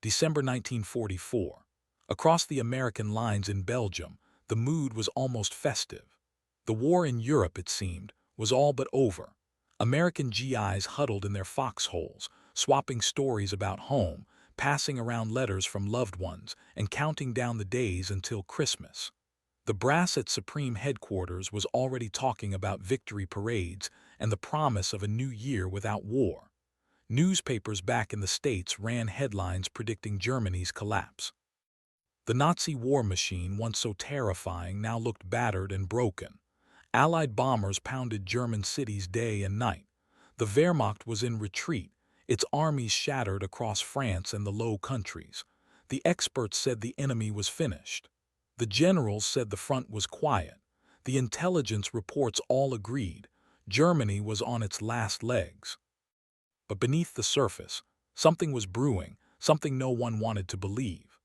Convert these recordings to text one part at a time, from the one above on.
December 1944. Across the American lines in Belgium, the mood was almost festive. The war in Europe, it seemed, was all but over. American GIs huddled in their foxholes, swapping stories about home, passing around letters from loved ones, and counting down the days until Christmas. The brass at Supreme Headquarters was already talking about victory parades and the promise of a new year without war. Newspapers back in the States ran headlines predicting Germany's collapse. The Nazi war machine, once so terrifying, now looked battered and broken. Allied bombers pounded German cities day and night. The Wehrmacht was in retreat, its armies shattered across France and the Low Countries. The experts said the enemy was finished. The generals said the front was quiet. The intelligence reports all agreed. Germany was on its last legs. But beneath the surface, something was brewing, something no one wanted to believe.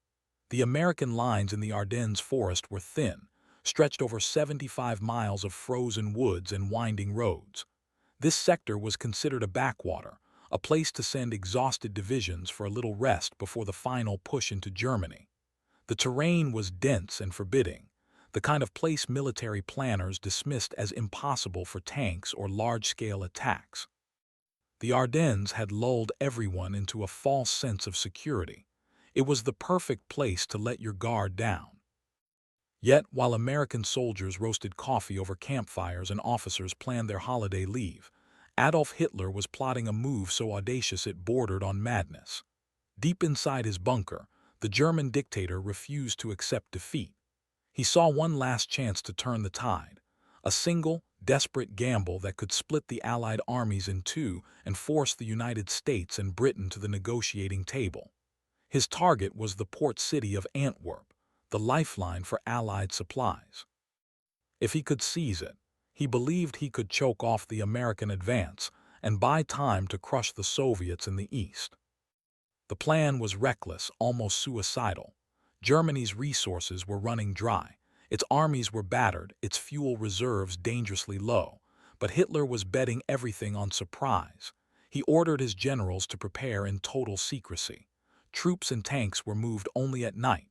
The American lines in the Ardennes forest were thin, stretched over 75 miles of frozen woods and winding roads. This sector was considered a backwater, a place to send exhausted divisions for a little rest before the final push into Germany. The terrain was dense and forbidding, the kind of place military planners dismissed as impossible for tanks or large-scale attacks. The Ardennes had lulled everyone into a false sense of security. It was the perfect place to let your guard down. Yet, while American soldiers roasted coffee over campfires and officers planned their holiday leave, Adolf Hitler was plotting a move so audacious it bordered on madness. Deep inside his bunker, the German dictator refused to accept defeat. He saw one last chance to turn the tide, a single, desperate gamble that could split the Allied armies in two and force the United States and Britain to the negotiating table. His target was the port city of Antwerp, the lifeline for Allied supplies. If he could seize it, he believed he could choke off the American advance and buy time to crush the Soviets in the East. The plan was reckless, almost suicidal. Germany's resources were running dry. Its armies were battered, its fuel reserves dangerously low. But Hitler was betting everything on surprise. He ordered his generals to prepare in total secrecy. Troops and tanks were moved only at night.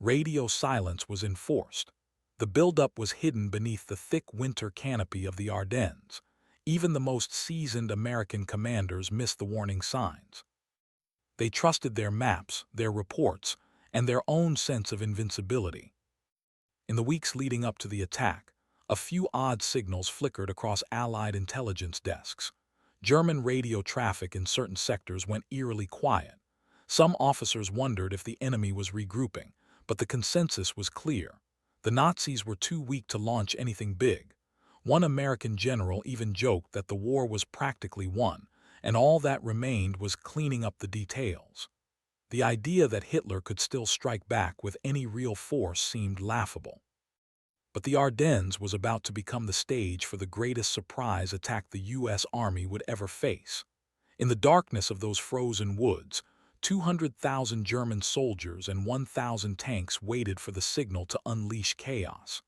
Radio silence was enforced. The buildup was hidden beneath the thick winter canopy of the Ardennes. Even the most seasoned American commanders missed the warning signs. They trusted their maps, their reports, and their own sense of invincibility. In the weeks leading up to the attack, a few odd signals flickered across Allied intelligence desks. German radio traffic in certain sectors went eerily quiet. Some officers wondered if the enemy was regrouping, but the consensus was clear. The Nazis were too weak to launch anything big. One American general even joked that the war was practically won, and all that remained was cleaning up the details. The idea that Hitler could still strike back with any real force seemed laughable. But the Ardennes was about to become the stage for the greatest surprise attack the U.S. Army would ever face. In the darkness of those frozen woods, 200,000 German soldiers and 1,000 tanks waited for the signal to unleash chaos.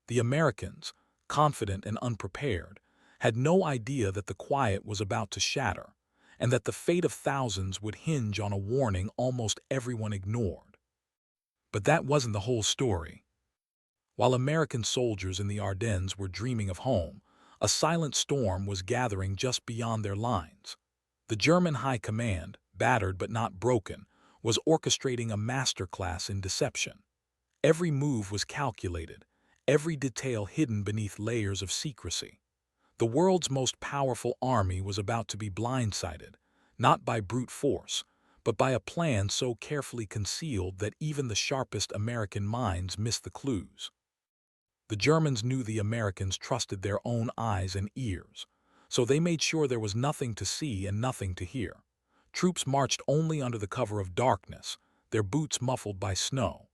The Americans, confident and unprepared, had no idea that the quiet was about to shatter, and that the fate of thousands would hinge on a warning almost everyone ignored. But that wasn't the whole story. While American soldiers in the Ardennes were dreaming of home, a silent storm was gathering just beyond their lines. The German High Command, battered but not broken, was orchestrating a masterclass in deception. Every move was calculated, every detail hidden beneath layers of secrecy. The world's most powerful army was about to be blindsided, not by brute force, but by a plan so carefully concealed that even the sharpest American minds missed the clues. The Germans knew the Americans trusted their own eyes and ears, so they made sure there was nothing to see and nothing to hear. Troops marched only under the cover of darkness, their boots muffled by snow.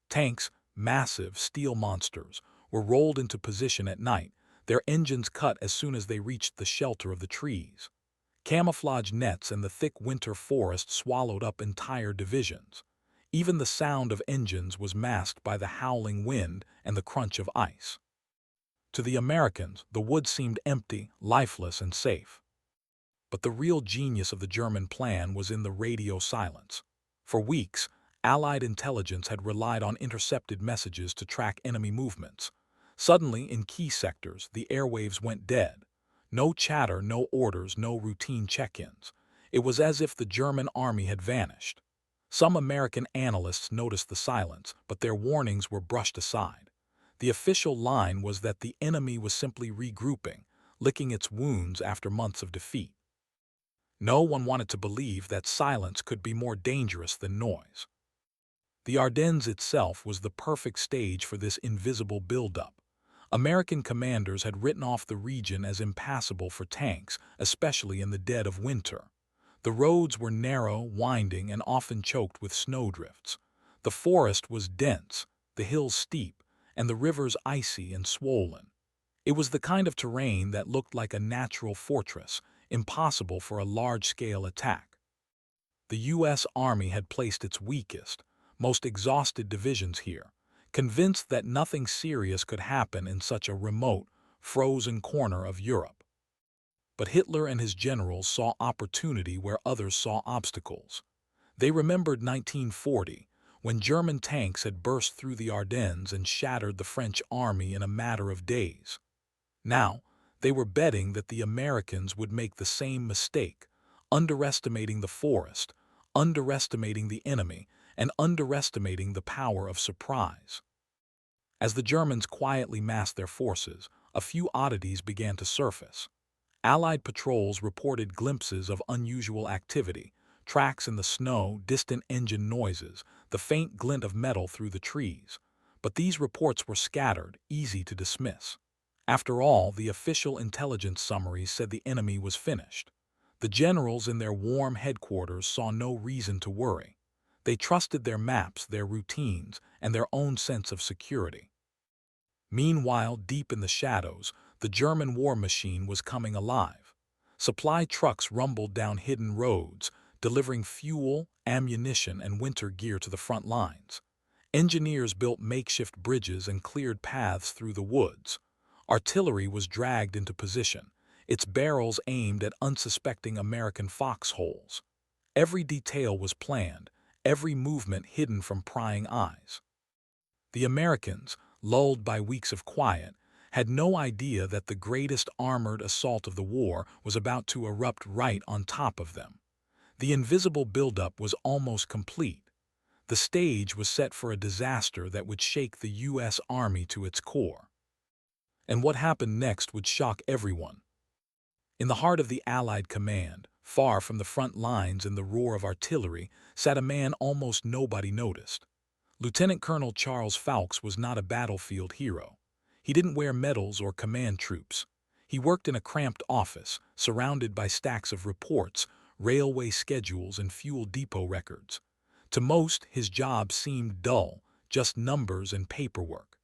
Tanks, massive steel monsters, were rolled into position at night, their engines cut as soon as they reached the shelter of the trees. Camouflage nets and the thick winter forest swallowed up entire divisions. Even the sound of engines was masked by the howling wind and the crunch of ice. To the Americans, the woods seemed empty, lifeless, and safe. But the real genius of the German plan was in the radio silence. For weeks, Allied intelligence had relied on intercepted messages to track enemy movements. Suddenly, in key sectors, the airwaves went dead. No chatter, no orders, no routine check-ins. It was as if the German army had vanished. Some American analysts noticed the silence, but their warnings were brushed aside. The official line was that the enemy was simply regrouping, licking its wounds after months of defeat. No one wanted to believe that silence could be more dangerous than noise. The Ardennes itself was the perfect stage for this invisible buildup. American commanders had written off the region as impassable for tanks, especially in the dead of winter. The roads were narrow, winding, and often choked with snowdrifts. The forest was dense, the hills steep, and the rivers icy and swollen. It was the kind of terrain that looked like a natural fortress, impossible for a large-scale attack. The U.S. Army had placed its weakest, most exhausted divisions here, convinced that nothing serious could happen in such a remote, frozen corner of Europe. But Hitler and his generals saw opportunity where others saw obstacles. They remembered 1940, when German tanks had burst through the Ardennes and shattered the French army in a matter of days. Now, they were betting that the Americans would make the same mistake, underestimating the forest, underestimating the enemy, and underestimating the power of surprise. As the Germans quietly massed their forces, a few oddities began to surface. Allied patrols reported glimpses of unusual activity, tracks in the snow, distant engine noises, the faint glint of metal through the trees. But these reports were scattered, easy to dismiss. After all, the official intelligence summaries said the enemy was finished. The generals in their warm headquarters saw no reason to worry. They trusted their maps, their routines, and their own sense of security. Meanwhile, deep in the shadows, the German war machine was coming alive. Supply trucks rumbled down hidden roads, delivering fuel, ammunition, and winter gear to the front lines. Engineers built makeshift bridges and cleared paths through the woods. Artillery was dragged into position, its barrels aimed at unsuspecting American foxholes. Every detail was planned, every movement hidden from prying eyes. The Americans, lulled by weeks of quiet, had no idea that the greatest armored assault of the war was about to erupt right on top of them. The invisible buildup was almost complete. The stage was set for a disaster that would shake the U.S. Army to its core. And what happened next would shock everyone. In the heart of the Allied command, far from the front lines and the roar of artillery, sat a man almost nobody noticed. Lieutenant Colonel Charles Fowlkes was not a battlefield hero. He didn't wear medals or command troops. He worked in a cramped office, surrounded by stacks of reports, railway schedules, and fuel depot records. To most, his job seemed dull, just numbers and paperwork.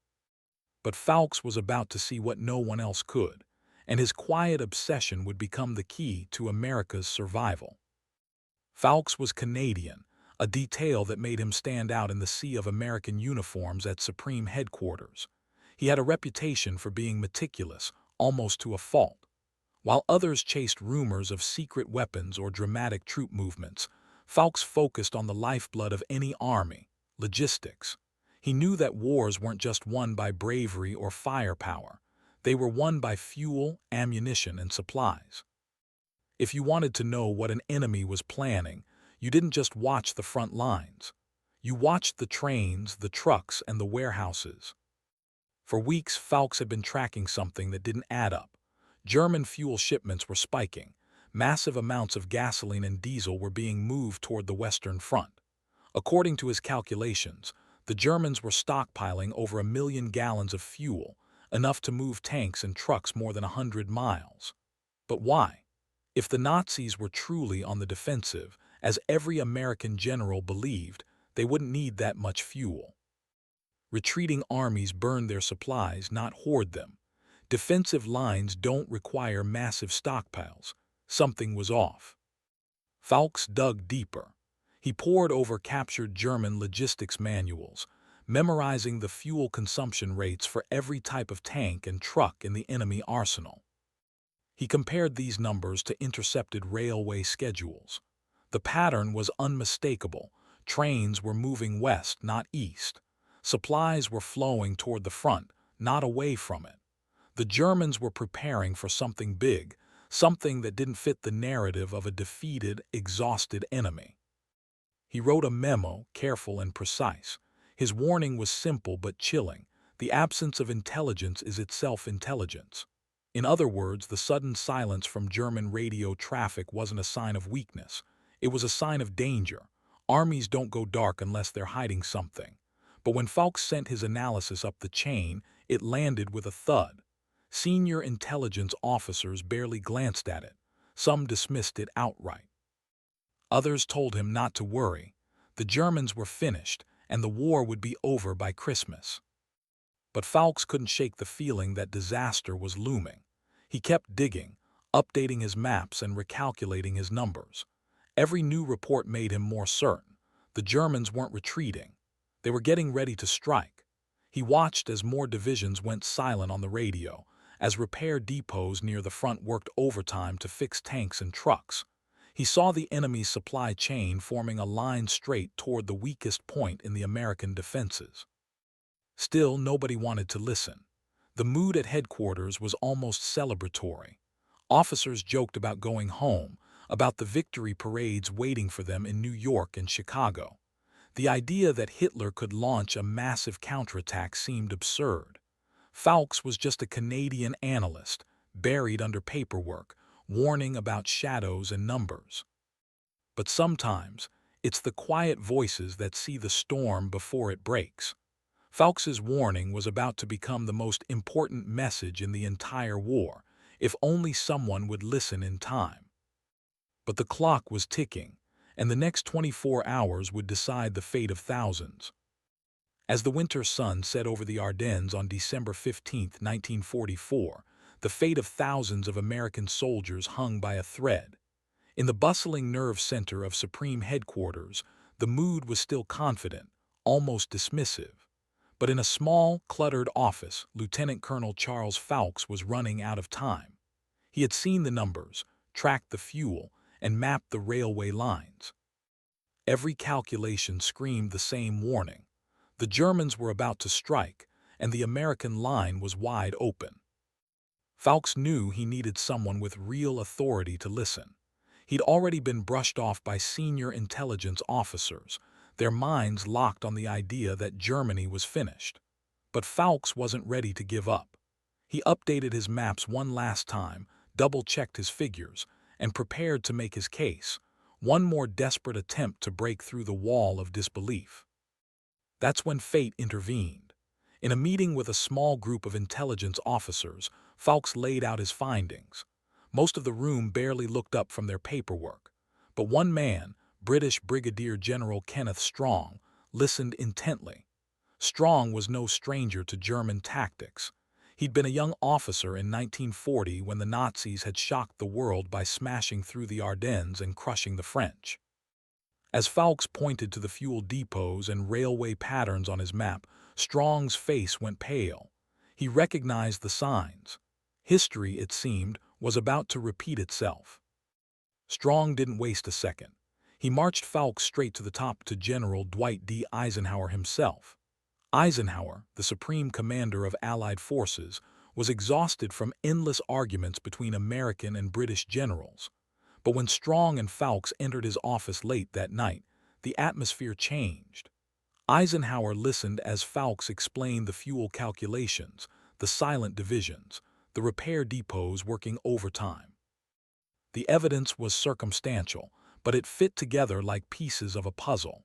But Fowlkes was about to see what no one else could, and his quiet obsession would become the key to America's survival. Fowlkes was Canadian, a detail that made him stand out in the sea of American uniforms at Supreme Headquarters. He had a reputation for being meticulous, almost to a fault. While others chased rumors of secret weapons or dramatic troop movements, Fowlkes focused on the lifeblood of any army, logistics. He knew that wars weren't just won by bravery or firepower. They were won by fuel, ammunition, and supplies. If you wanted to know what an enemy was planning, you didn't just watch the front lines. You watched the trains, the trucks, and the warehouses. For weeks, Fowlkes had been tracking something that didn't add up. German fuel shipments were spiking. Massive amounts of gasoline and diesel were being moved toward the Western Front. According to his calculations, the Germans were stockpiling over 1 million gallons of fuel, enough to move tanks and trucks more than 100 miles. But why? If the Nazis were truly on the defensive, as every American general believed, they wouldn't need that much fuel. Retreating armies burned their supplies, not hoard them. Defensive lines don't require massive stockpiles. Something was off. Fowlkes dug deeper. He pored over captured German logistics manuals, memorizing the fuel consumption rates for every type of tank and truck in the enemy arsenal. He compared these numbers to intercepted railway schedules. The pattern was unmistakable. Trains were moving west, not east. Supplies were flowing toward the front, not away from it. The Germans were preparing for something big, something that didn't fit the narrative of a defeated, exhausted enemy. He wrote a memo, careful and precise. His warning was simple but chilling. The absence of intelligence is itself intelligence. In other words, the sudden silence from German radio traffic wasn't a sign of weakness. It was a sign of danger. Armies don't go dark unless they're hiding something. But when Fawkes sent his analysis up the chain, it landed with a thud. Senior intelligence officers barely glanced at it. Some dismissed it outright. Others told him not to worry. The Germans were finished, and the war would be over by Christmas. But Fawkes couldn't shake the feeling that disaster was looming. He kept digging, updating his maps and recalculating his numbers. Every new report made him more certain. The Germans weren't retreating. They were getting ready to strike. He watched as more divisions went silent on the radio, as repair depots near the front worked overtime to fix tanks and trucks. He saw the enemy's supply chain forming a line straight toward the weakest point in the American defenses. Still, nobody wanted to listen. The mood at headquarters was almost celebratory. Officers joked about going home, about the victory parades waiting for them in New York and Chicago. The idea that Hitler could launch a massive counterattack seemed absurd. Fawkes was just a Canadian analyst, buried under paperwork, warning about shadows and numbers. But sometimes, it's the quiet voices that see the storm before it breaks. Fawkes's warning was about to become the most important message in the entire war, if only someone would listen in time. But the clock was ticking, and the next 24 hours would decide the fate of thousands. As the winter sun set over the Ardennes on December 15, 1944, the fate of thousands of American soldiers hung by a thread. In the bustling nerve center of Supreme Headquarters, the mood was still confident, almost dismissive. But in a small, cluttered office, Lieutenant Colonel Charles Fawkes was running out of time. He had seen the numbers, tracked the fuel, and mapped the railway lines. Every calculation screamed the same warning. The Germans were about to strike, and the American line was wide open. Fawkes knew he needed someone with real authority to listen. He'd already been brushed off by senior intelligence officers, their minds locked on the idea that Germany was finished. But Fawkes wasn't ready to give up. He updated his maps one last time, double-checked his figures, and prepared to make his case, one more desperate attempt to break through the wall of disbelief. That's when fate intervened. In a meeting with a small group of intelligence officers, Fawkes laid out his findings. Most of the room barely looked up from their paperwork. But one man, British Brigadier General Kenneth Strong, listened intently. Strong was no stranger to German tactics. He'd been a young officer in 1940 when the Nazis had shocked the world by smashing through the Ardennes and crushing the French. As Fawkes pointed to the fuel depots and railway patterns on his map, Strong's face went pale. He recognized the signs. History, it seemed, was about to repeat itself. Strong didn't waste a second. He marched Fawkes straight to the top to General Dwight D. Eisenhower himself. Eisenhower, the supreme commander of Allied forces, was exhausted from endless arguments between American and British generals. But when Strong and Fawkes entered his office late that night, the atmosphere changed. Eisenhower listened as Fawkes explained the fuel calculations, the silent divisions, the repair depots working overtime. The evidence was circumstantial, but it fit together like pieces of a puzzle.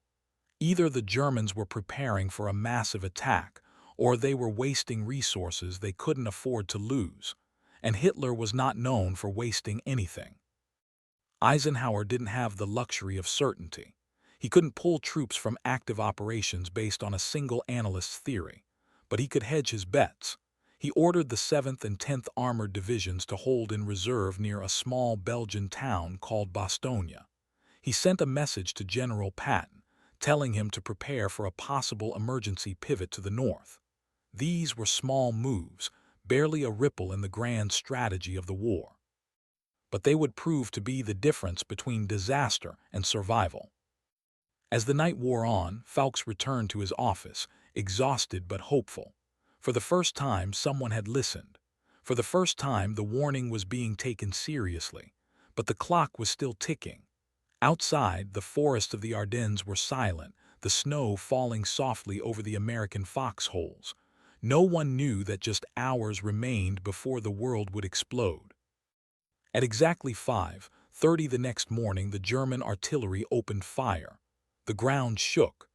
Either the Germans were preparing for a massive attack, or they were wasting resources they couldn't afford to lose, and Hitler was not known for wasting anything. Eisenhower didn't have the luxury of certainty. He couldn't pull troops from active operations based on a single analyst's theory, but he could hedge his bets. He ordered the 7th and 10th Armored Divisions to hold in reserve near a small Belgian town called Bastogne. He sent a message to General Patton, telling him to prepare for a possible emergency pivot to the north. These were small moves, barely a ripple in the grand strategy of the war. But they would prove to be the difference between disaster and survival. As the night wore on, Fawkes returned to his office, exhausted but hopeful. For the first time, someone had listened. For the first time, the warning was being taken seriously. But the clock was still ticking. Outside, the forests of the Ardennes were silent, the snow falling softly over the American foxholes. No one knew that just hours remained before the world would explode. At exactly 5:30 the next morning, the German artillery opened fire. The ground shook.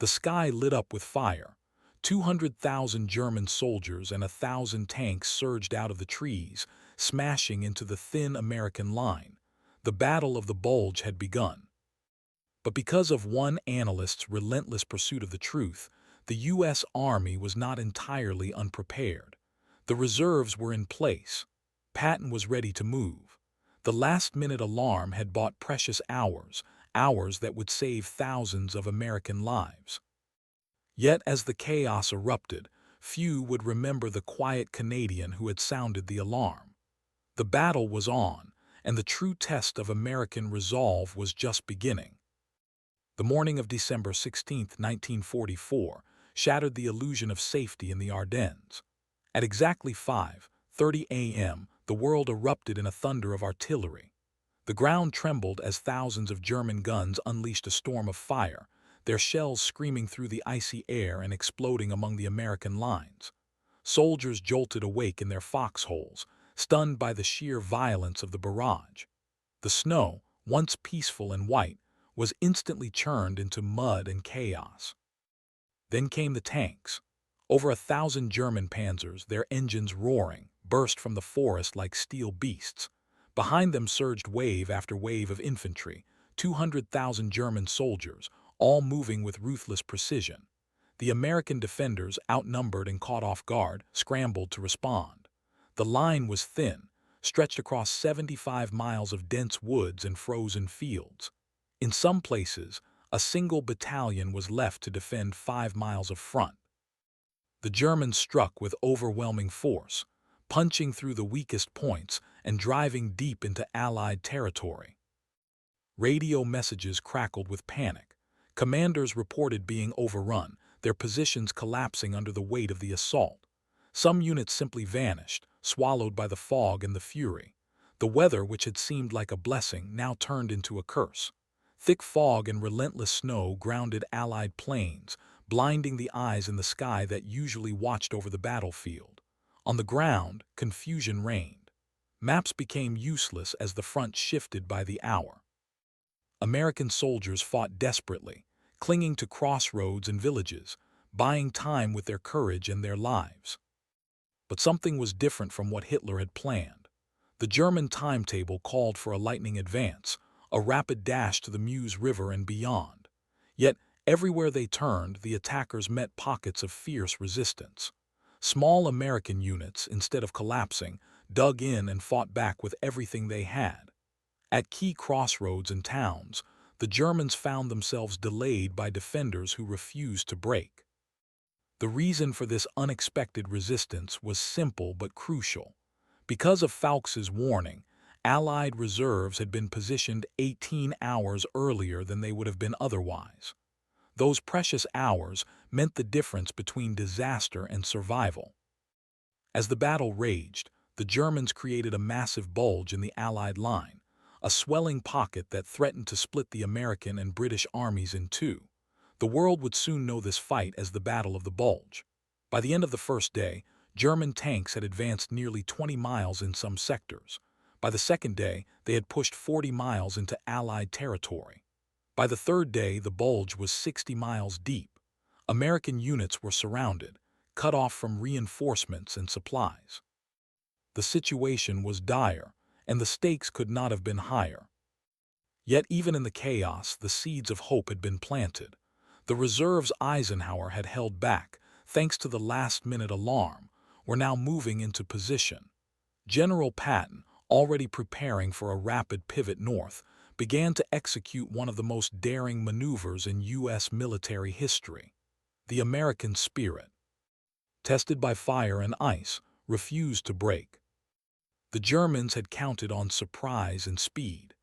The sky lit up with fire. 200,000 German soldiers and 1,000 tanks surged out of the trees, smashing into the thin American line. The Battle of the Bulge had begun. But because of one analyst's relentless pursuit of the truth, the U.S. Army was not entirely unprepared. The reserves were in place. Patton was ready to move. The last-minute alarm had bought precious hours, hours that would save thousands of American lives. Yet as the chaos erupted, few would remember the quiet Canadian who had sounded the alarm. The battle was on, and the true test of American resolve was just beginning. The morning of December 16, 1944, shattered the illusion of safety in the Ardennes. At exactly 5:30 a.m., the world erupted in a thunder of artillery. The ground trembled as thousands of German guns unleashed a storm of fire, their shells screaming through the icy air and exploding among the American lines. Soldiers jolted awake in their foxholes, stunned by the sheer violence of the barrage. The snow, once peaceful and white, was instantly churned into mud and chaos. Then came the tanks. Over 1,000 German panzers, their engines roaring, burst from the forest like steel beasts. Behind them surged wave after wave of infantry, 200,000 German soldiers, all moving with ruthless precision. The American defenders, outnumbered and caught off guard, scrambled to respond. The line was thin, stretched across 75 miles of dense woods and frozen fields. In some places, a single battalion was left to defend 5 miles of front. The Germans struck with overwhelming force, punching through the weakest points and driving deep into Allied territory. Radio messages crackled with panic. Commanders reported being overrun, their positions collapsing under the weight of the assault. Some units simply vanished, swallowed by the fog and the fury. The weather, which had seemed like a blessing, now turned into a curse. Thick fog and relentless snow grounded Allied planes, blinding the eyes in the sky that usually watched over the battlefield. On the ground, confusion reigned. Maps became useless as the front shifted by the hour. American soldiers fought desperately, clinging to crossroads and villages, buying time with their courage and their lives. But something was different from what Hitler had planned. The German timetable called for a lightning advance, a rapid dash to the Meuse River and beyond. Yet, everywhere they turned, the attackers met pockets of fierce resistance. Small American units, instead of collapsing, dug in and fought back with everything they had. At key crossroads and towns, the Germans found themselves delayed by defenders who refused to break. The reason for this unexpected resistance was simple but crucial. Because of Fawkes's warning, Allied reserves had been positioned 18 hours earlier than they would have been otherwise. Those precious hours meant the difference between disaster and survival. As the battle raged, the Germans created a massive bulge in the Allied line, a swelling pocket that threatened to split the American and British armies in two. The world would soon know this fight as the Battle of the Bulge. By the end of the first day, German tanks had advanced nearly 20 miles in some sectors. By the second day, they had pushed 40 miles into Allied territory. By the third day, the Bulge was 60 miles deep. American units were surrounded, cut off from reinforcements and supplies. The situation was dire, and the stakes could not have been higher. Yet even in the chaos, the seeds of hope had been planted. The reserves Eisenhower had held back, thanks to the last-minute alarm, were now moving into position. General Patton, already preparing for a rapid pivot north, began to execute one of the most daring maneuvers in U.S. military history. The American spirit, tested by fire and ice, refused to break. The Germans had counted on surprise and speed.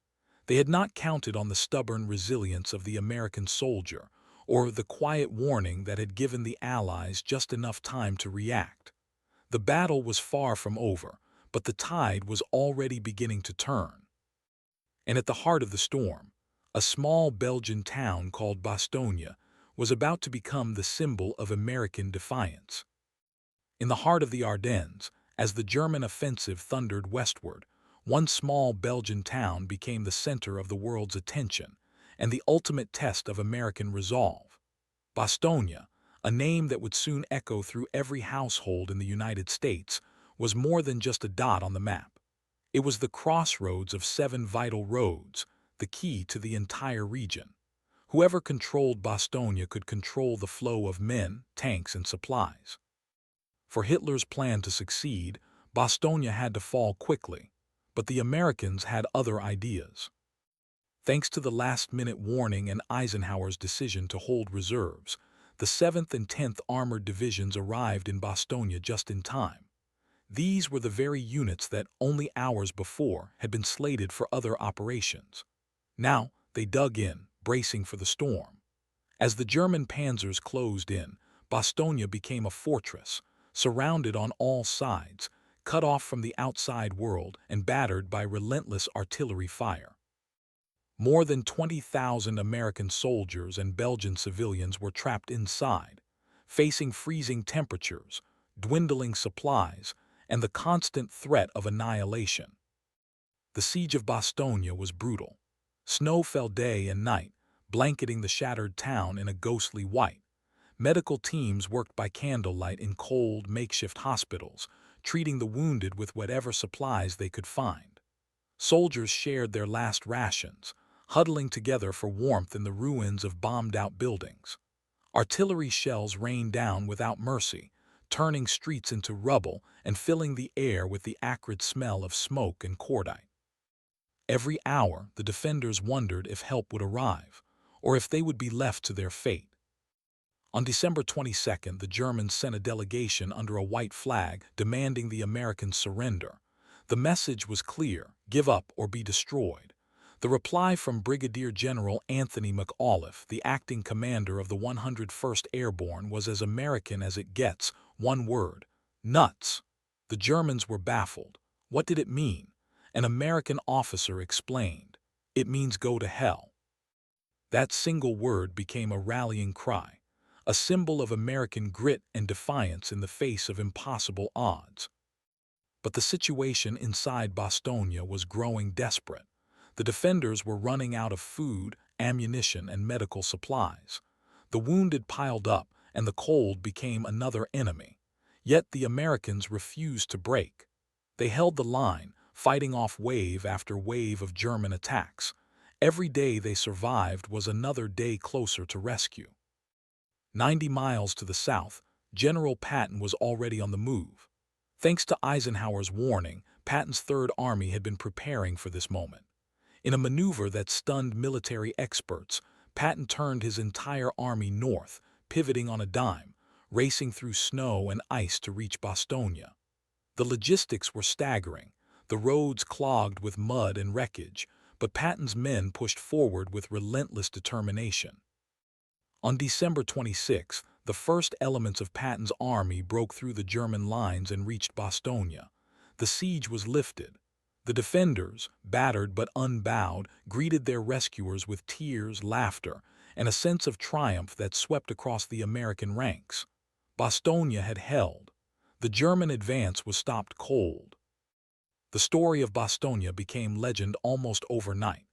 They had not counted on the stubborn resilience of the American soldier, or the quiet warning that had given the Allies just enough time to react. The battle was far from over, but the tide was already beginning to turn. And at the heart of the storm, a small Belgian town called Bastogne was about to become the symbol of American defiance. In the heart of the Ardennes, as the German offensive thundered westward, one small Belgian town became the center of the world's attention and the ultimate test of American resolve. Bastogne, a name that would soon echo through every household in the United States, was more than just a dot on the map. It was the crossroads of 7 vital roads, the key to the entire region. Whoever controlled Bastogne could control the flow of men, tanks, and supplies. For Hitler's plan to succeed, Bastogne had to fall quickly, but the Americans had other ideas. Thanks to the last-minute warning and Eisenhower's decision to hold reserves, the 7th and 10th Armored Divisions arrived in Bastogne just in time. These were the very units that, only hours before, had been slated for other operations. Now, they dug in, bracing for the storm. As the German panzers closed in, Bastogne became a fortress, surrounded on all sides, cut off from the outside world and battered by relentless artillery fire. More than 20,000 American soldiers and Belgian civilians were trapped inside, facing freezing temperatures, dwindling supplies, and the constant threat of annihilation. The siege of Bastogne was brutal. Snow fell day and night, blanketing the shattered town in a ghostly white. Medical teams worked by candlelight in cold, makeshift hospitals, treating the wounded with whatever supplies they could find. Soldiers shared their last rations, huddling together for warmth in the ruins of bombed-out buildings. Artillery shells rained down without mercy, turning streets into rubble and filling the air with the acrid smell of smoke and cordite. Every hour, the defenders wondered if help would arrive, or if they would be left to their fate. On December 22nd, the Germans sent a delegation under a white flag demanding the Americans surrender. The message was clear: give up or be destroyed. The reply from Brigadier General Anthony McAuliffe, the acting commander of the 101st Airborne, was as American as it gets: one word: nuts. The Germans were baffled. What did it mean? An American officer explained: it means go to hell. That single word became a rallying cry, a symbol of American grit and defiance in the face of impossible odds. But the situation inside Bastogne was growing desperate. The defenders were running out of food, ammunition, and medical supplies. The wounded piled up, and the cold became another enemy. Yet the Americans refused to break. They held the line, fighting off wave after wave of German attacks. Every day they survived was another day closer to rescue. 90 miles to the south, General Patton was already on the move. Thanks to Eisenhower's warning, Patton's Third Army had been preparing for this moment. In a maneuver that stunned military experts, Patton turned his entire army north, pivoting on a dime, racing through snow and ice to reach Bastogne. The logistics were staggering, the roads clogged with mud and wreckage, but Patton's men pushed forward with relentless determination. On December 26, the first elements of Patton's army broke through the German lines and reached Bastogne. The siege was lifted. The defenders, battered but unbowed, greeted their rescuers with tears, laughter, and a sense of triumph that swept across the American ranks. Bastogne had held. The German advance was stopped cold. The story of Bastogne became legend almost overnight.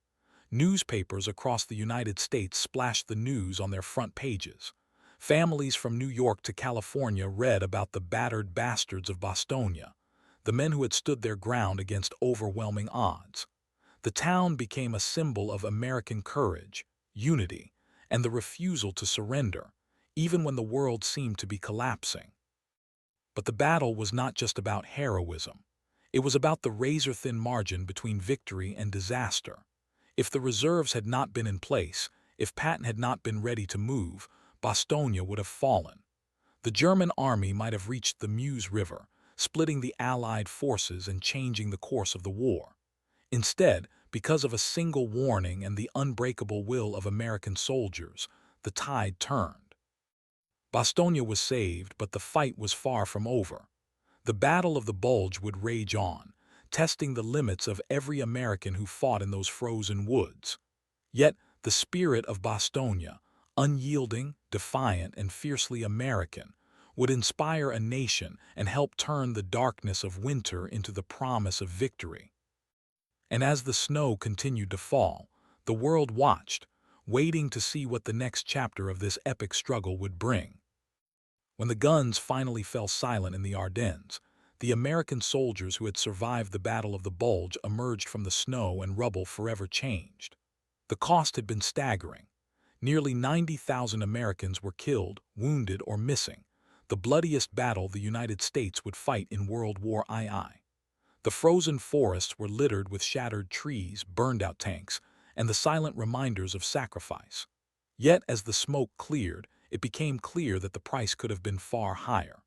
Newspapers across the United States splashed the news on their front pages. Families from New York to California read about the battered bastards of Bastogne, the men who had stood their ground against overwhelming odds. The town became a symbol of American courage, unity, and the refusal to surrender, even when the world seemed to be collapsing. But the battle was not just about heroism. It was about the razor-thin margin between victory and disaster. If the reserves had not been in place, if Patton had not been ready to move, Bastogne would have fallen. The German army might have reached the Meuse River, splitting the Allied forces and changing the course of the war. Instead, because of a single warning and the unbreakable will of American soldiers, the tide turned. Bastogne was saved, but the fight was far from over. The Battle of the Bulge would rage on, testing the limits of every American who fought in those frozen woods. Yet, the spirit of Bastogne, unyielding, defiant, and fiercely American, would inspire a nation and help turn the darkness of winter into the promise of victory. And as the snow continued to fall, the world watched, waiting to see what the next chapter of this epic struggle would bring. When the guns finally fell silent in the Ardennes, the American soldiers who had survived the Battle of the Bulge emerged from the snow and rubble forever changed. The cost had been staggering. Nearly 90,000 Americans were killed, wounded, or missing, the bloodiest battle the United States would fight in World War II. The frozen forests were littered with shattered trees, burned-out tanks, and the silent reminders of sacrifice. Yet, as the smoke cleared, it became clear that the price could have been far higher.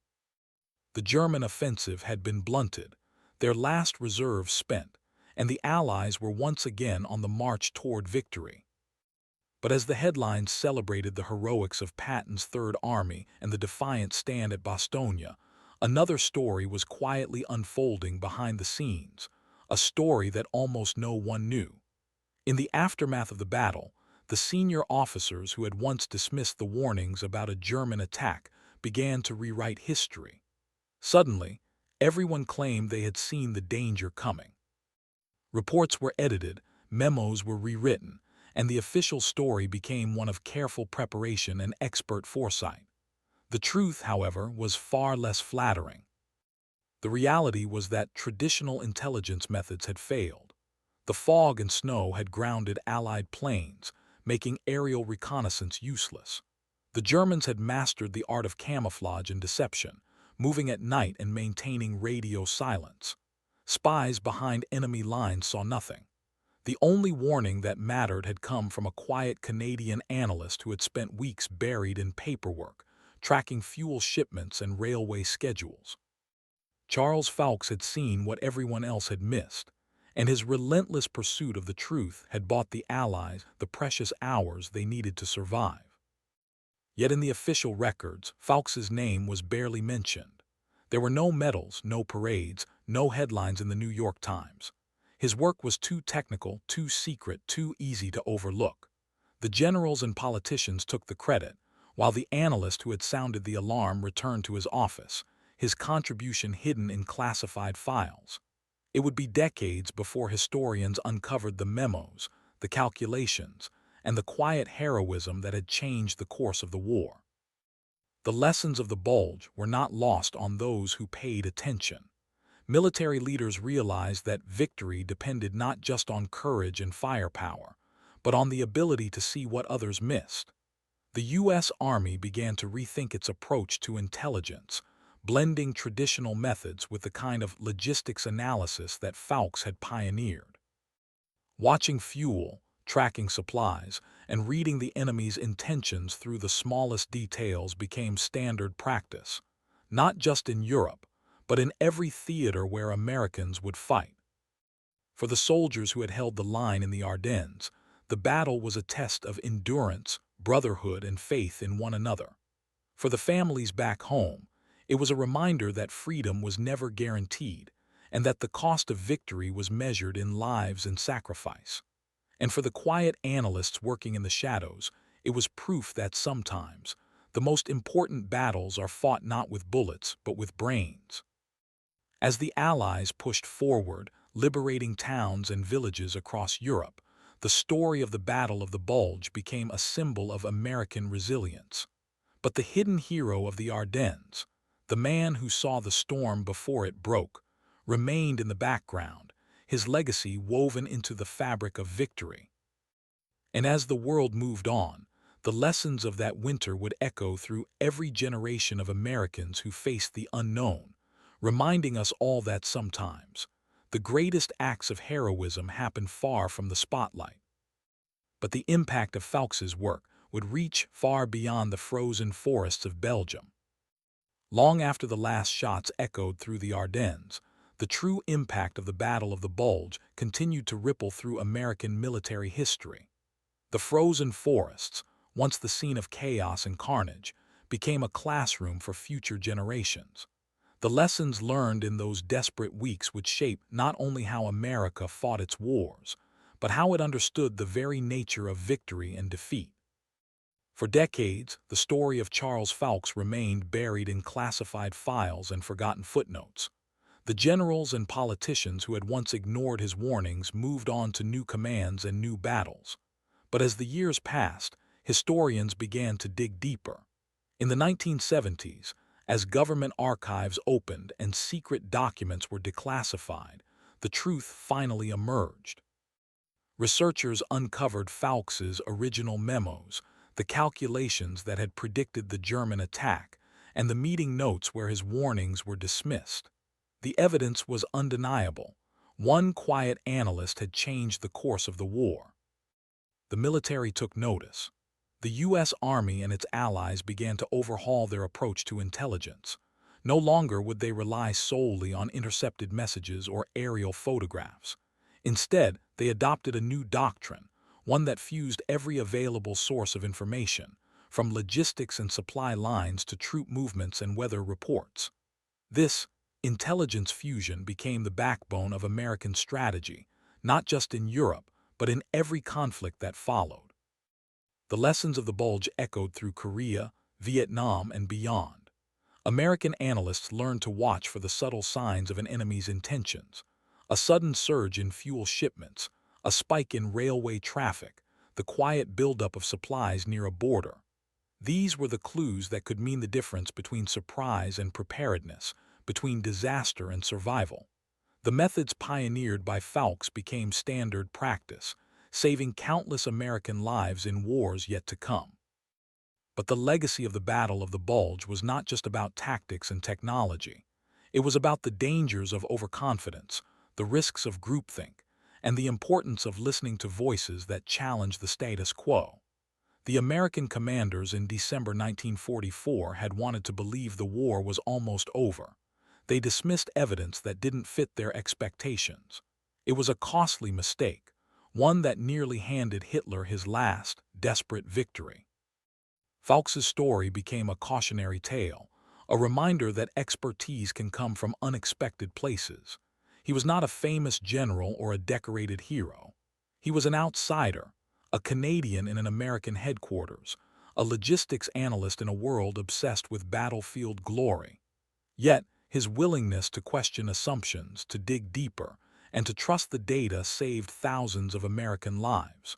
The German offensive had been blunted, their last reserves spent, and the Allies were once again on the march toward victory. But as the headlines celebrated the heroics of Patton's Third Army and the defiant stand at Bastogne, another story was quietly unfolding behind the scenes, a story that almost no one knew. In the aftermath of the battle, the senior officers who had once dismissed the warnings about a German attack began to rewrite history. Suddenly, everyone claimed they had seen the danger coming. Reports were edited, memos were rewritten, and the official story became one of careful preparation and expert foresight. The truth, however, was far less flattering. The reality was that traditional intelligence methods had failed. The fog and snow had grounded Allied planes, making aerial reconnaissance useless. The Germans had mastered the art of camouflage and deception, moving at night and maintaining radio silence. Spies behind enemy lines saw nothing. The only warning that mattered had come from a quiet Canadian analyst who had spent weeks buried in paperwork, tracking fuel shipments and railway schedules. Charles Foulkes had seen what everyone else had missed, and his relentless pursuit of the truth had bought the Allies the precious hours they needed to survive. Yet in the official records, Foulkes' name was barely mentioned. There were no medals, no parades, no headlines in the New York Times. His work was too technical, too secret, too easy to overlook. The generals and politicians took the credit, while the analyst who had sounded the alarm returned to his office, his contribution hidden in classified files. It would be decades before historians uncovered the memos, the calculations, and the quiet heroism that had changed the course of the war. The lessons of the Bulge were not lost on those who paid attention. Military leaders realized that victory depended not just on courage and firepower, but on the ability to see what others missed. The U.S. Army began to rethink its approach to intelligence, blending traditional methods with the kind of logistics analysis that Foulkes had pioneered. Watching fuel, tracking supplies, and reading the enemy's intentions through the smallest details became standard practice, not just in Europe, but in every theater where Americans would fight. For the soldiers who had held the line in the Ardennes, the battle was a test of endurance, brotherhood, and faith in one another. For the families back home, it was a reminder that freedom was never guaranteed, and that the cost of victory was measured in lives and sacrifice. And for the quiet analysts working in the shadows, it was proof that sometimes the most important battles are fought not with bullets, but with brains. As the Allies pushed forward, liberating towns and villages across Europe, the story of the Battle of the Bulge became a symbol of American resilience. But the hidden hero of the Ardennes, the man who saw the storm before it broke, remained in the background, his legacy woven into the fabric of victory. And as the world moved on, the lessons of that winter would echo through every generation of Americans who faced the unknown, reminding us all that sometimes the greatest acts of heroism happen far from the spotlight. But the impact of Foulkes' work would reach far beyond the frozen forests of Belgium. Long after the last shots echoed through the Ardennes, The true impact of the Battle of the Bulge continued to ripple through American military history. The frozen forests, once the scene of chaos and carnage, became a classroom for future generations. The lessons learned in those desperate weeks would shape not only how America fought its wars, but how it understood the very nature of victory and defeat. For decades, the story of Charles Foulkes remained buried in classified files and forgotten footnotes. The generals and politicians who had once ignored his warnings moved on to new commands and new battles. But as the years passed, historians began to dig deeper. In the 1970s, as government archives opened and secret documents were declassified, the truth finally emerged. Researchers uncovered Foulkes' original memos, the calculations that had predicted the German attack, and the meeting notes where his warnings were dismissed. The evidence was undeniable. One quiet analyst had changed the course of the war. The military took notice. The U.S. Army and its allies began to overhaul their approach to intelligence. No longer would they rely solely on intercepted messages or aerial photographs. Instead, they adopted a new doctrine, one that fused every available source of information, from logistics and supply lines to troop movements and weather reports. This intelligence fusion became the backbone of American strategy, not just in Europe, but in every conflict that followed. The lessons of the Bulge echoed through Korea, Vietnam, and beyond. American analysts learned to watch for the subtle signs of an enemy's intentions: a sudden surge in fuel shipments, a spike in railway traffic, the quiet buildup of supplies near a border. These were the clues that could mean the difference between surprise and preparedness, between disaster and survival. The methods pioneered by Foulkes became standard practice, saving countless American lives in wars yet to come. But the legacy of the Battle of the Bulge was not just about tactics and technology. It was about the dangers of overconfidence, the risks of groupthink, and the importance of listening to voices that challenge the status quo. The American commanders in December 1944 had wanted to believe the war was almost over. They dismissed evidence that didn't fit their expectations. It was a costly mistake, one that nearly handed Hitler his last, desperate victory. Foulkes' story became a cautionary tale, a reminder that expertise can come from unexpected places. He was not a famous general or a decorated hero. He was an outsider, a Canadian in an American headquarters, a logistics analyst in a world obsessed with battlefield glory. Yet, his willingness to question assumptions, to dig deeper, and to trust the data saved thousands of American lives.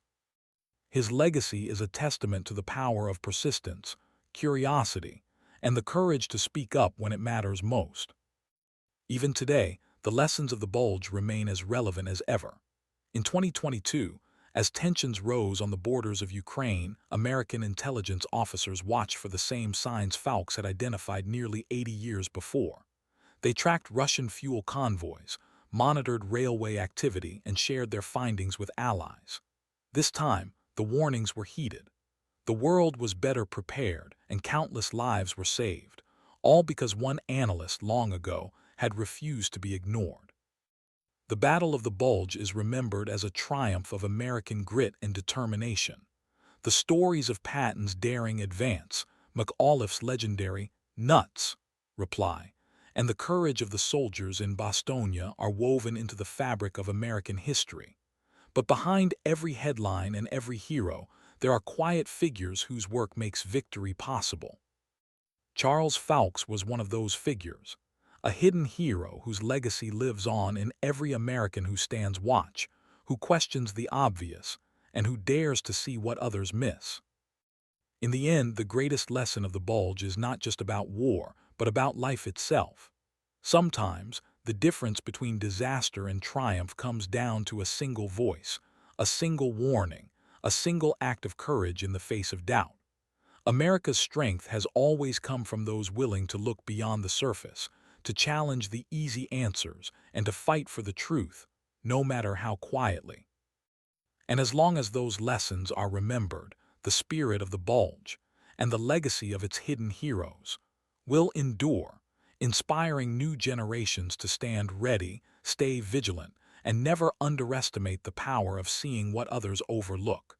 His legacy is a testament to the power of persistence, curiosity, and the courage to speak up when it matters most. Even today, the lessons of the Bulge remain as relevant as ever. In 2022, as tensions rose on the borders of Ukraine, American intelligence officers watched for the same signs Foulkes had identified nearly 80 years before. They tracked Russian fuel convoys, monitored railway activity, and shared their findings with allies. This time, the warnings were heeded. The world was better prepared, and countless lives were saved, all because one analyst long ago had refused to be ignored. The Battle of the Bulge is remembered as a triumph of American grit and determination. The stories of Patton's daring advance, McAuliffe's legendary "nuts" reply, and the courage of the soldiers in Bastogne are woven into the fabric of American history. But behind every headline and every hero, there are quiet figures whose work makes victory possible. Charles Foulkes was one of those figures, a hidden hero whose legacy lives on in every American who stands watch, who questions the obvious, and who dares to see what others miss. In the end, the greatest lesson of the Bulge is not just about war, but about life itself. Sometimes, the difference between disaster and triumph comes down to a single voice, a single warning, a single act of courage in the face of doubt. America's strength has always come from those willing to look beyond the surface, to challenge the easy answers, and to fight for the truth, no matter how quietly. And as long as those lessons are remembered, the spirit of the Bulge, and the legacy of its hidden heroes, will endure, inspiring new generations to stand ready, stay vigilant, and never underestimate the power of seeing what others overlook.